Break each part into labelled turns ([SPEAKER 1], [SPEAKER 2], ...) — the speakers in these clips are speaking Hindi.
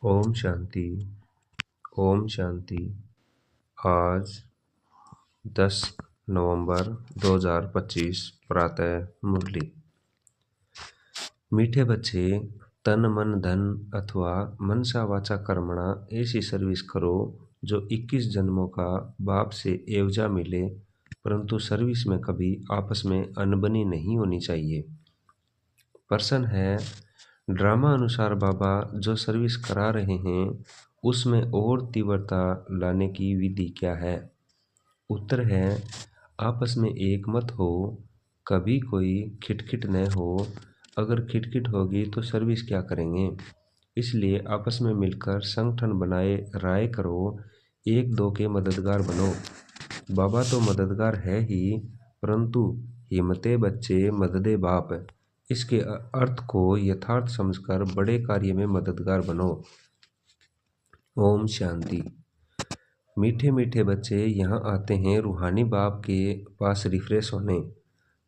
[SPEAKER 1] ओम शांति। ओम शांति। आज 10 नवंबर 2025 प्रातः मुरली। मीठे बच्चे, तन मन धन अथवा मनसा वाचा कर्मणा ऐसी सर्विस करो जो 21 जन्मों का बाप से एवजा मिले, परंतु सर्विस में कभी आपस में अनबनी नहीं होनी चाहिए। प्रश्न है, ड्रामा अनुसार बाबा जो सर्विस करा रहे हैं उसमें और तीव्रता लाने की विधि क्या है? उत्तर है, आपस में एक मत हो, कभी कोई खिटखिट न हो। अगर खिटखिट होगी तो सर्विस क्या करेंगे? इसलिए आपस में मिलकर संगठन बनाए राय करो, एक दो के मददगार बनो। बाबा तो मददगार है ही, परंतु हिम्मते बच्चे मददे बाप, इसके अर्थ को यथार्थ समझकर बड़े कार्य में मददगार बनो। ओम शांति। मीठे मीठे बच्चे यहाँ आते हैं रूहानी बाप के पास रिफ्रेश होने।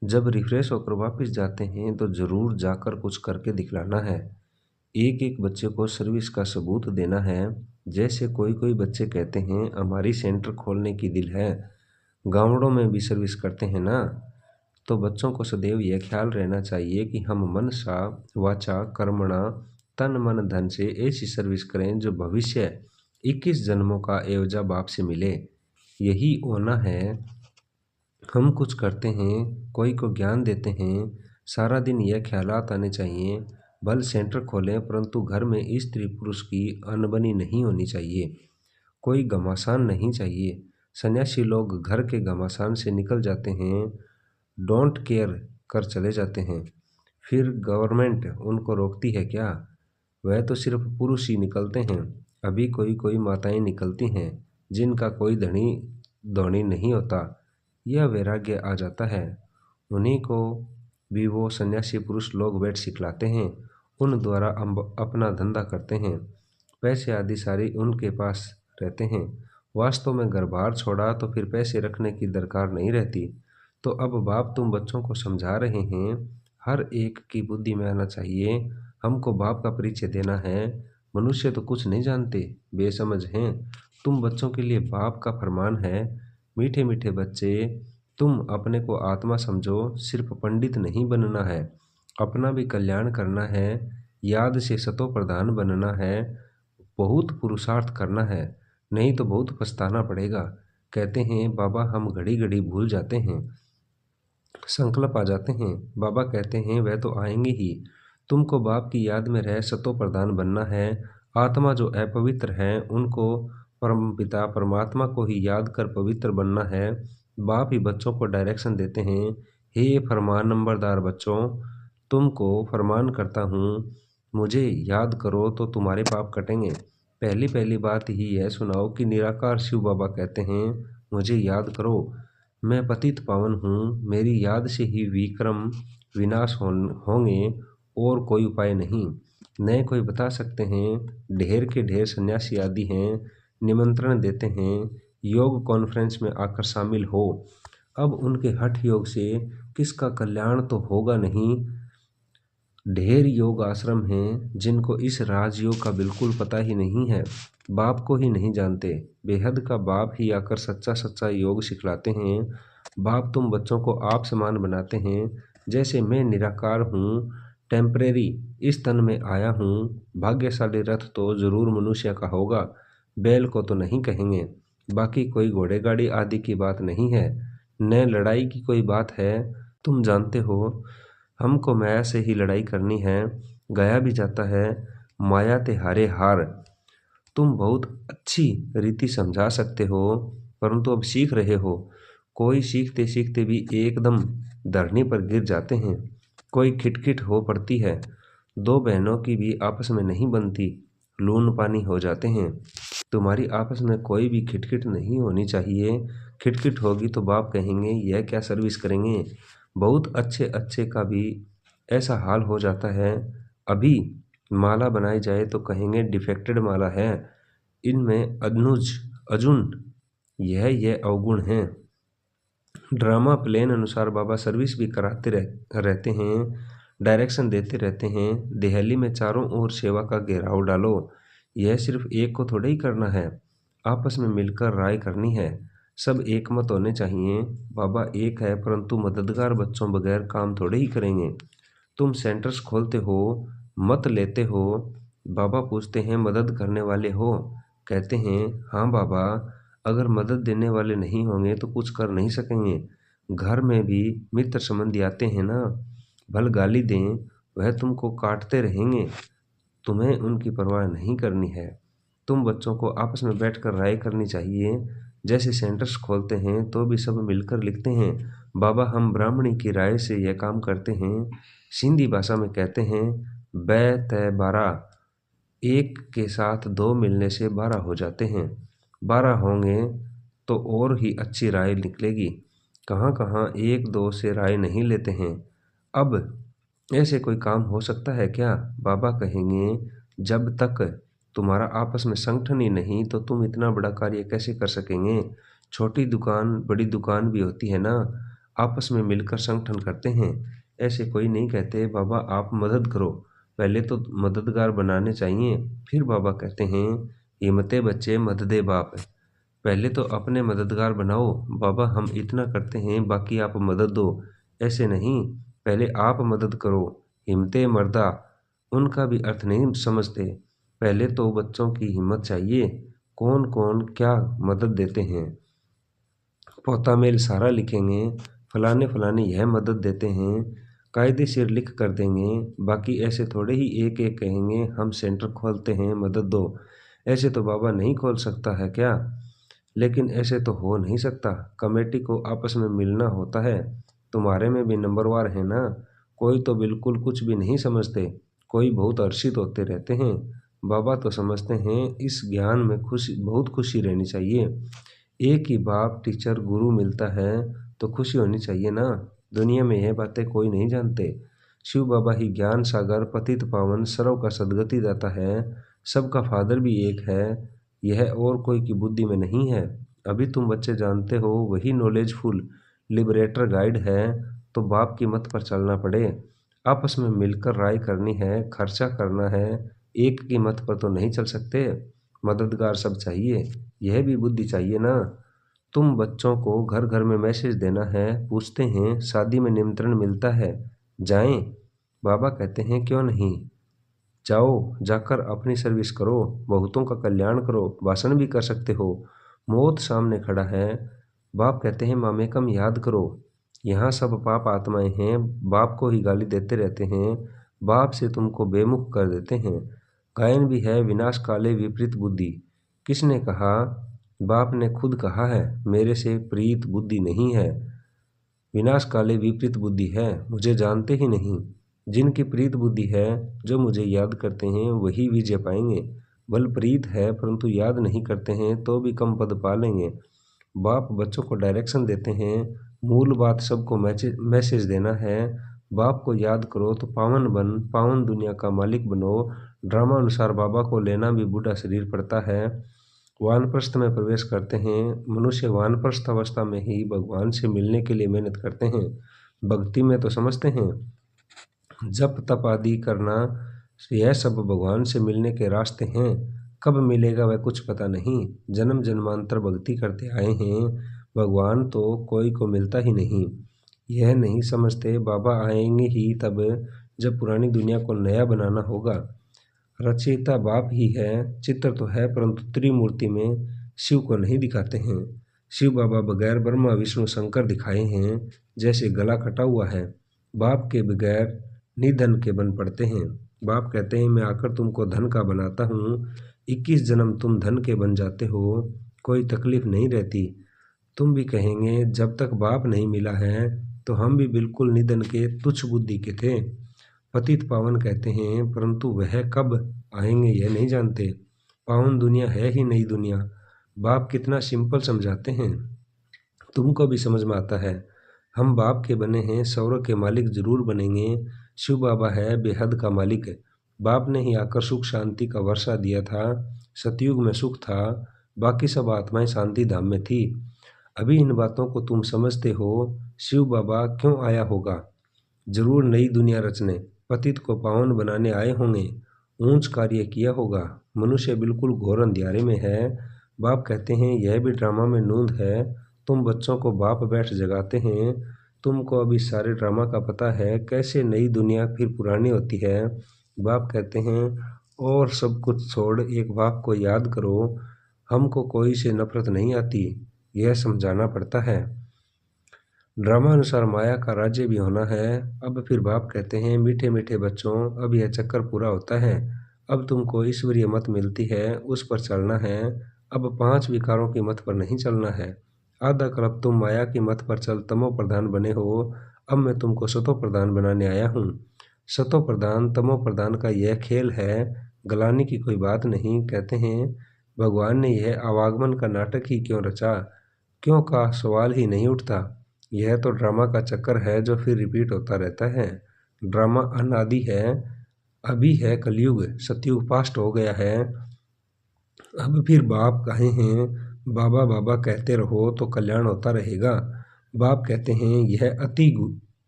[SPEAKER 1] जब रिफ्रेश होकर वापस जाते हैं तो जरूर जाकर कुछ करके दिखलाना है। एक एक बच्चे को सर्विस का सबूत देना है। जैसे कोई कोई बच्चे कहते हैं हमारी सेंटर खोलने की दिल है, गाँवों में भी सर्विस करते हैं ना। तो बच्चों को सदैव यह ख्याल रहना चाहिए कि हम मनसा वाचा कर्मणा तन मन धन से ऐसी सर्विस करें जो भविष्य 21 जन्मों का एवजा बाप से मिले। यही होना है। हम कुछ करते हैं, कोई को ज्ञान देते हैं, सारा दिन यह ख्यालात आने चाहिए, भल सेंटर खोलें परंतु घर में स्त्री पुरुष की अनबनी नहीं होनी चाहिए, कोई घमासान नहीं चाहिए। सन्यासी लोग घर के घमासान से निकल जाते हैं, डोंट केयर कर चले जाते हैं, फिर गवर्नमेंट उनको रोकती है क्या? वह तो सिर्फ पुरुष ही निकलते हैं। अभी कोई कोई माताएं निकलती हैं जिनका कोई धनी धोनी नहीं होता, यह वैराग्य आ जाता है। उन्हीं को भी वो सन्यासी पुरुष लोग बैठ सिखलाते हैं, उन द्वारा अपना धंधा करते हैं, पैसे आदि सारी उनके पास रहते हैं। वास्तव में घर बाहर छोड़ा तो फिर पैसे रखने की दरकार नहीं रहती। तो अब बाप तुम बच्चों को समझा रहे हैं, हर एक की बुद्धि में आना चाहिए, हमको बाप का परिचय देना है। मनुष्य तो कुछ नहीं जानते, बेसमझ हैं। तुम बच्चों के लिए बाप का फरमान है, मीठे मीठे बच्चे, तुम अपने को आत्मा समझो, सिर्फ पंडित नहीं बनना है, अपना भी कल्याण करना है, याद से सतो प्रधान बनना है, बहुत पुरुषार्थ करना है, नहीं तो बहुत पछताना पड़ेगा। कहते हैं बाबा हम घड़ी घड़ी भूल जाते हैं, संकल्प आ जाते हैं। बाबा कहते हैं वह तो आएंगे ही, तुमको बाप की याद में रह सतो प्रधान बनना है। आत्मा जो अपवित्र है उनको परम पिता परमात्मा को ही याद कर पवित्र बनना है। बाप ही बच्चों को डायरेक्शन देते हैं, हे फरमान नंबरदार बच्चों, तुमको फरमान करता हूँ, मुझे याद करो तो तुम्हारे पाप कटेंगे। पहली पहली बात ही यह सुनाओ कि निराकार शिव बाबा कहते हैं मुझे याद करो, मैं पतित पावन हूँ, मेरी याद से ही विक्रम विनाश होंगे और कोई उपाय नहीं। नए कोई बता सकते हैं, ढेर के ढेर सन्यासी आदि हैं, निमंत्रण देते हैं योग कॉन्फ्रेंस में आकर शामिल हो। अब उनके हठ योग से किसका कल्याण तो होगा नहीं। ढेर योग आश्रम हैं जिनको इस राजयोग का बिल्कुल पता ही नहीं है, बाप को ही नहीं जानते। बेहद का बाप ही आकर सच्चा सच्चा योग सिखलाते हैं। बाप तुम बच्चों को आप समान बनाते हैं। जैसे मैं निराकार हूँ, टेम्परेरी इस तन में आया हूँ, भाग्यशाली रथ तो जरूर मनुष्य का होगा, बैल को तो नहीं कहेंगे। बाकी कोई घोड़े गाड़ी आदि की बात नहीं है, न लड़ाई की कोई बात है। तुम जानते हो हमको माया से ही लड़ाई करनी है, गया भी जाता है, माया ते हारे हार। तुम बहुत अच्छी रीति समझा सकते हो, परंतु अब सीख रहे हो। कोई सीखते सीखते भी एकदम धरनी पर गिर जाते हैं, कोई खिटखिट हो पड़ती है, दो बहनों की भी आपस में नहीं बनती, लून पानी हो जाते हैं। तुम्हारी आपस में कोई भी खिटखिट नहीं होनी चाहिए, खिटखिट होगी तो बाप कहेंगे यह क्या सर्विस करेंगे। बहुत अच्छे अच्छे का भी ऐसा हाल हो जाता है, अभी माला बनाई जाए तो कहेंगे डिफेक्टेड माला है, इनमें अनुज अर्जुन यह अवगुण हैं। ड्रामा प्लान अनुसार बाबा सर्विस भी कराते रहते हैं, डायरेक्शन देते रहते हैं। दिल्ली में चारों ओर सेवा का घेराव डालो, यह सिर्फ एक को थोड़ा ही करना है, आपस में मिलकर राय करनी है। सब एक मत होने चाहिए। बाबा एक है परंतु मददगार बच्चों बगैर काम थोड़े ही करेंगे। तुम सेंटर्स खोलते हो, मत लेते हो। बाबा पूछते हैं मदद करने वाले हो? कहते हैं हाँ बाबा, अगर मदद देने वाले नहीं होंगे तो कुछ कर नहीं सकेंगे। घर में भी मित्र संबंधी आते हैं ना, भल गाली दें वह तुमको काटते रहेंगे, तुम्हें उनकी परवाह नहीं करनी है। तुम बच्चों को आपस में बैठकर राय करनी चाहिए। जैसे सेंटर्स खोलते हैं तो भी सब मिलकर लिखते हैं बाबा हम ब्राह्मणी की राय से यह काम करते हैं। सिंधी भाषा में कहते हैं बै तय 12, एक के साथ दो मिलने से 12 हो जाते हैं। 12 होंगे तो और ही अच्छी राय निकलेगी। कहाँ कहाँ एक दो से राय नहीं लेते हैं। अब ऐसे कोई काम हो सकता है क्या? बाबा कहेंगे जब तक तुम्हारा आपस में संगठन ही नहीं तो तुम इतना बड़ा कार्य कैसे कर सकेंगे? छोटी दुकान बड़ी दुकान भी होती है ना, आपस में मिलकर संगठन करते हैं। ऐसे कोई नहीं कहते बाबा आप मदद करो, पहले तो मददगार बनाने चाहिए। फिर बाबा कहते हैं हिम्मते बच्चे मददे बाप, पहले तो अपने मददगार बनाओ। बाबा हम इतना करते हैं बाकी आप मदद दो, ऐसे नहीं, पहले आप मदद करो। हिम्मते मर्दा, उनका भी अर्थ नहीं समझते। पहले तो बच्चों की हिम्मत चाहिए। कौन कौन क्या मदद देते हैं? पोता मेल सारा लिखेंगे, फलाने फलाने यह मदद देते हैं, कायदेशीर लिख कर देंगे। बाकी ऐसे थोड़े ही एक एक कहेंगे हम सेंटर खोलते हैं मदद दो। ऐसे तो बाबा नहीं खोल सकता है क्या? लेकिन ऐसे तो हो नहीं सकता, कमेटी को आपस में मिलना होता है। तुम्हारे में भी नंबरवार है ना, कोई तो बिल्कुल कुछ भी नहीं समझते, कोई बहुत हर्षित होते रहते हैं। बाबा तो समझते हैं इस ज्ञान में खुशी, बहुत खुशी रहनी चाहिए। एक ही बाप टीचर गुरु मिलता है तो खुशी होनी चाहिए ना। दुनिया में यह बातें कोई नहीं जानते। शिव बाबा ही ज्ञान सागर पतित पावन सर्व का सदगति दाता है। सबका फादर भी एक है, यह और कोई की बुद्धि में नहीं है। अभी तुम बच्चे जानते हो वही नॉलेजफुल लिबरेटर गाइड है। तो बाप की मत पर चलना पड़े, आपस में मिलकर राय करनी है, खर्चा करना है। एक की मत पर तो नहीं चल सकते, मददगार सब चाहिए, यह भी बुद्धि चाहिए ना। तुम बच्चों को घर घर में मैसेज देना है, पूछते हैं शादी में निमंत्रण मिलता है, जाएं? बाबा कहते हैं क्यों नहीं, जाओ, जाकर अपनी सर्विस करो, बहुतों का कल्याण करो, भाषण भी कर सकते हो। मौत सामने खड़ा है, बाप कहते हैं मामेकम याद करो। यहाँ सब पाप आत्माएं हैं, बाप को ही गाली देते रहते हैं, बाप से तुमको बेमुख कर देते हैं। गायन भी है विनाश काले विपरीत बुद्धि, किसने कहा? बाप ने खुद कहा है मेरे से प्रीत बुद्धि नहीं है, विनाश काले विपरीत बुद्धि है, मुझे जानते ही नहीं। जिनकी प्रीत बुद्धि है, जो मुझे याद करते हैं वही विजय पाएंगे। बल प्रीत है परंतु याद नहीं करते हैं तो भी कम पद पा लेंगे। बाप बच्चों को डायरेक्शन देते हैं, मूल बात सबको मैसेज देना है। बाप को याद करो तो पावन बन, पावन दुनिया का मालिक बनो। ड्रामा अनुसार बाबा को लेना भी बूढ़ा शरीर पड़ता है। वानप्रस्थ में प्रवेश करते हैं। मनुष्य वानप्रस्थ अवस्था में ही भगवान से मिलने के लिए मेहनत करते हैं। भक्ति में तो समझते हैं जप तप आदि करना, यह सब भगवान से मिलने के रास्ते हैं। कब मिलेगा वह कुछ पता नहीं, जन्म जन्मांतर भक्ति करते आए हैं, भगवान तो कोई को मिलता ही नहीं। यह नहीं समझते बाबा आएंगे ही तब जब पुरानी दुनिया को नया बनाना होगा। रचयिता बाप ही है, चित्र तो है परंतु त्रिमूर्ति में शिव को नहीं दिखाते हैं। शिव बाबा बगैर ब्रह्मा विष्णु शंकर दिखाए हैं, जैसे गला कटा हुआ है। बाप के बगैर निधन के बन पड़ते हैं। बाप कहते हैं मैं आकर तुमको धन का बनाता हूँ, 21 जन्म तुम धन के बन जाते हो, कोई तकलीफ नहीं रहती। तुम भी कहेंगे जब तक बाप नहीं मिला है तो हम भी बिल्कुल निधन के तुच्छ बुद्धि के थे। पतित पावन कहते हैं परंतु वह कब आएंगे यह नहीं जानते। पावन दुनिया है ही नई दुनिया। बाप कितना सिंपल समझाते हैं, तुमको भी समझ में आता है। हम बाप के बने हैं, स्वर्ग के मालिक जरूर बनेंगे। शिव बाबा है बेहद का मालिक। बाप ने ही आकर सुख शांति का वर्षा दिया था। सतयुग में सुख था, बाकी सब आत्माएं शांति धाम में थी। अभी इन बातों को तुम समझते हो। शिव बाबा क्यों आया होगा? जरूर नई दुनिया रचने, पतित को पावन बनाने आए होंगे, ऊंच कार्य किया होगा। मनुष्य बिल्कुल घोर अंधियारे में है। बाप कहते हैं यह भी ड्रामा में नूंद है। तुम बच्चों को बाप बैठ जगाते हैं। तुमको अभी सारे ड्रामा का पता है, कैसे नई दुनिया फिर पुरानी होती है। बाप कहते हैं और सब कुछ छोड़ एक बाप को याद करो। हमको कोई से नफरत नहीं आती, यह समझाना पड़ता है। ड्रामा अनुसार माया का राज्य भी होना है। अब फिर बाप कहते हैं मीठे मीठे बच्चों, अब यह चक्कर पूरा होता है। अब तुमको ईश्वरीय मत मिलती है, उस पर चलना है। अब 5 विकारों की मत पर नहीं चलना है। आधा कल्प तुम माया की मत पर चल तमो प्रधान बने हो। अब मैं तुमको सतो प्रधान बनाने आया हूँ। सतो प्रधान तमो प्रधान का यह खेल है, गलानी की कोई बात नहीं। कहते हैं भगवान ने यह आवागमन का नाटक ही क्यों रचा, क्यों का सवाल ही नहीं उठता। यह तो ड्रामा का चक्कर है जो फिर रिपीट होता रहता है। ड्रामा अनादि है। अभी है कलयुग, सतयुग पास्ट हो गया है। अब फिर बाप कहे हैं बाबा बाबा कहते रहो तो कल्याण होता रहेगा। बाप कहते हैं यह अति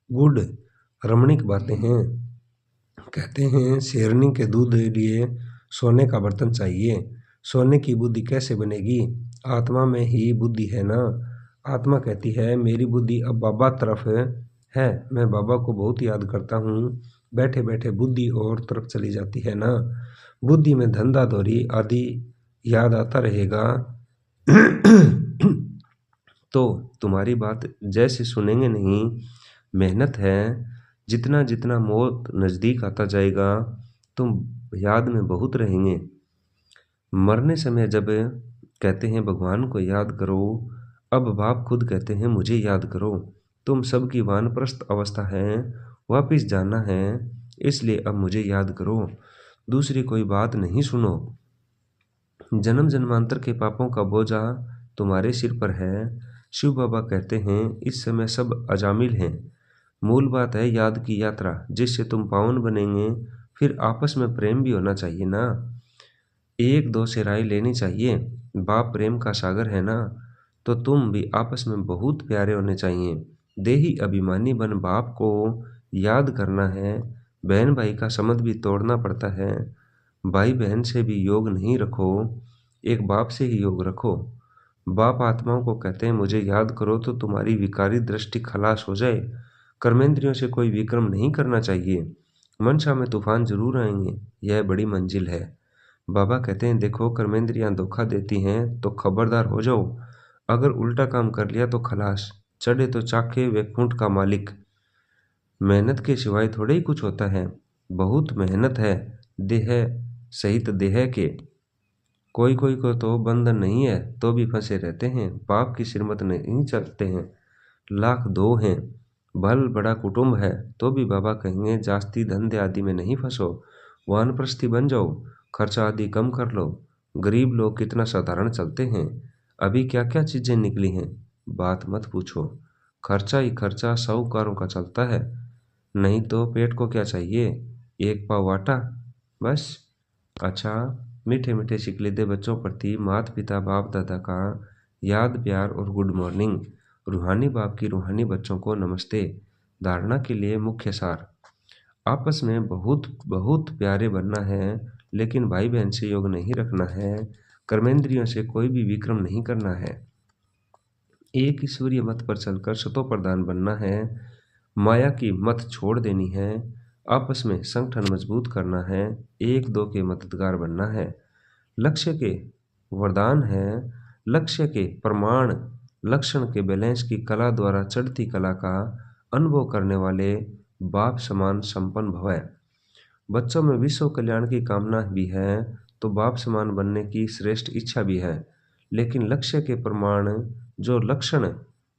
[SPEAKER 1] गुड रमणीक बातें हैं। कहते हैं शेरनी के दूध लिए सोने का बर्तन चाहिए। सोने की बुद्धि कैसे बनेगी, आत्मा में ही बुद्धि है ना। आत्मा कहती है मेरी बुद्धि अब बाबा तरफ है, मैं बाबा को बहुत याद करता हूँ। बैठे बैठे बुद्धि और तरफ चली जाती है ना। बुद्धि में धंधा धोरी आदि याद आता रहेगा। तो तुम्हारी बात जैसे सुनेंगे नहीं। मेहनत है। जितना जितना मौत नज़दीक आता जाएगा तुम याद में बहुत रहेंगे। मरने समय जब कहते हैं भगवान को याद करो, अब बाप खुद कहते हैं मुझे याद करो। तुम सबकी वानप्रस्थ अवस्था है, वापिस जाना है, इसलिए अब मुझे याद करो, दूसरी कोई बात नहीं सुनो। जन्म जन्मांतर के पापों का बोझा तुम्हारे सिर पर है। शिव बाबा कहते हैं इस समय सब अजामिल हैं। मूल बात है याद की यात्रा, जिससे तुम पावन बनेंगे। फिर आपस में प्रेम भी होना चाहिए ना, एक दो से राय लेनी चाहिए। बाप प्रेम का सागर है ना, तो तुम भी आपस में बहुत प्यारे होने चाहिए। देही अभिमानी बन बाप को याद करना है। बहन भाई का संबंध भी तोड़ना पड़ता है। भाई बहन से भी योग नहीं रखो, एक बाप से ही योग रखो। बाप आत्माओं को कहते हैं मुझे याद करो तो तुम्हारी विकारी दृष्टि खलास हो जाए। कर्मेंद्रियों से कोई विक्रम नहीं करना चाहिए। मनसा में तूफान जरूर आएंगे, यह बड़ी मंजिल है। बाबा कहते हैं देखो कर्मेंद्रियां धोखा देती हैं तो खबरदार हो जाओ। अगर उल्टा काम कर लिया तो खलास, चढ़े तो चाके वैकुंठ का मालिक। मेहनत के सिवाय थोड़े ही कुछ होता है। बहुत मेहनत है देह सहित देह के। कोई कोई को तो बंधन नहीं है तो भी फंसे रहते हैं, बाप की सिरमत नहीं चलते हैं। लाख दो हैं, भल बड़ा कुटुंब है तो भी बाबा कहेंगे जास्ती धंधे आदि में नहीं फंसो, वानप्रस्थी बन जाओ, खर्चा आदि कम कर लो। गरीब लोग कितना साधारण चलते हैं। अभी क्या क्या चीजें निकली हैं, बात मत पूछो। खर्चा ही खर्चा साहूकारों का चलता है। नहीं तो पेट को क्या चाहिए, एक पाव आटा बस। अच्छा, मीठे मीठे शिकलीदे बच्चों प्रति माता पिता बाप दादा का याद प्यार और गुड मॉर्निंग। रूहानी बाप की रूहानी बच्चों को नमस्ते। धारणा के लिए मुख्य सार, आपस में बहुत बहुत प्यारे बनना है, लेकिन भाई बहन से योग नहीं रखना है। कर्मेंद्रियों से कोई भी विक्रम नहीं करना है। एक ईश्वरीय मत पर चलकर सतो प्रधान बनना है। माया की मत छोड़ देनी है। आपस में संगठन मजबूत करना है। एक दो के मददगार बनना है। लक्ष्य के वरदान है, लक्ष्य के प्रमाण, लक्षण के बैलेंस की कला द्वारा चढ़ती कला का अनुभव करने वाले बाप समान संपन्न भवै। बच्चों में विश्व कल्याण की कामना भी है तो बाप समान बनने की श्रेष्ठ इच्छा भी है, लेकिन लक्ष्य के प्रमाण जो लक्षण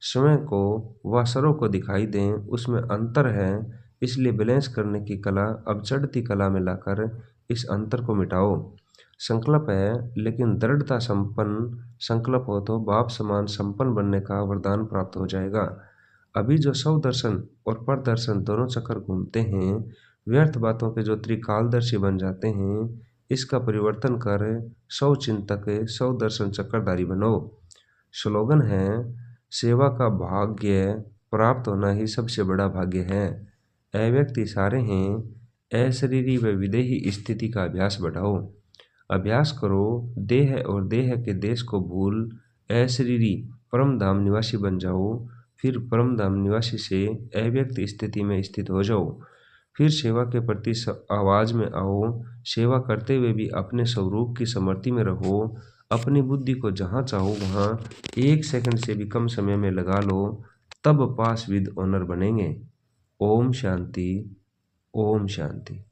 [SPEAKER 1] स्वयं को व सर्व को दिखाई दें उसमें अंतर है। इसलिए बैलेंस करने की कला अब चढ़ती कला में लाकर इस अंतर को मिटाओ। संकल्प है, लेकिन दृढ़ता संपन्न संकल्प हो तो बाप समान संपन्न बनने का वरदान प्राप्त हो जाएगा। अभी जो शव दर्शन और पर दर्शन दोनों चक्कर घूमते हैं, व्यर्थ बातों के जो त्रिकालदर्शी बन जाते हैं, इसका परिवर्तन कर शव चिंतक शव दर्शन चक्रधारी बनो। स्लोगन है सेवा का भाग्य प्राप्त होना ही सबसे बड़ा भाग्य है। अव्यक्ति सारे हैं, अशरीरी व विदेही स्थिति का अभ्यास बढ़ाओ। अभ्यास करो, देह और देह के देश को भूल अशरीरी परम धाम निवासी बन जाओ। फिर परम धाम निवासी से अव्यक्त स्थिति में स्थित हो जाओ। फिर सेवा के प्रति आवाज में आओ। सेवा करते हुए भी अपने स्वरूप की समृद्धि में रहो। अपनी बुद्धि को जहाँ चाहो वहाँ 1 सेकंड से भी कम समय में लगा लो, तब पास विद ऑनर बनेंगे। ओम शांति, ओम शांति।